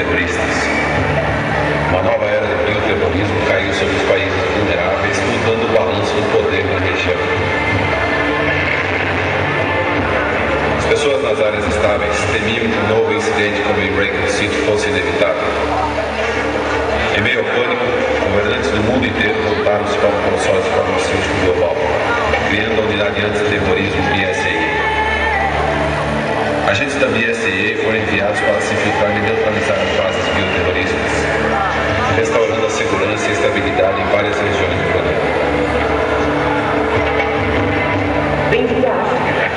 bioterroristas. Uma nova era do bioterrorismo caiu sobre os países vulneráveis, mudando o balanço do poder na região. As pessoas nas áreas estáveis temiam que um novo incidente como em Reagan City fosse inevitável. Em meio ao pânico, governantes do mundo inteiro voltaram-se para o consórcio farmacêutico global, criando a unidade antiterrorismo BSAA. Agentes da BSAA foram enviados para se infiltrar e neutralizar as bases bioterroristas, restaurando a segurança e a estabilidade em várias regiões do planeta. Bem-vindo à África.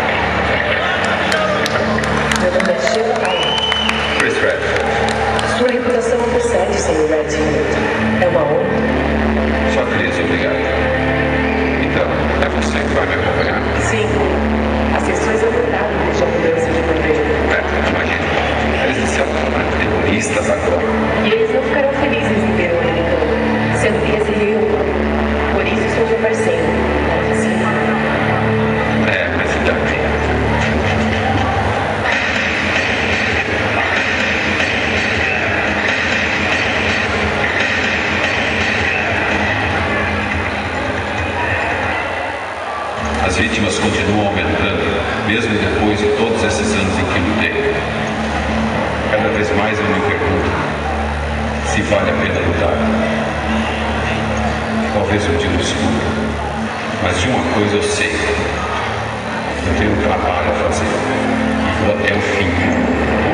Meu nome é Sheila Allen. Chris Redfield. Sua reputação não procede, Sr. Redfield. É uma honra. Só Cris, obrigado. Então, é você que vai me acompanhar? Sim. As sessões abordaram desde a mudança de governo. Imagina. Eles se tornaram terroristas agora. E eles não ficarão felizes em ver o americano, sendo que recebi o por isso estou te aparecendo. Sim. Mas também. As vítimas continuam aumentando, mesmo depois de todos esses anos em que lutei. Cada vez mais eu me pergunto se vale a pena lutar. Talvez um dia eu descubra, mas de uma coisa eu sei: eu tenho um trabalho a fazer e vou até o fim.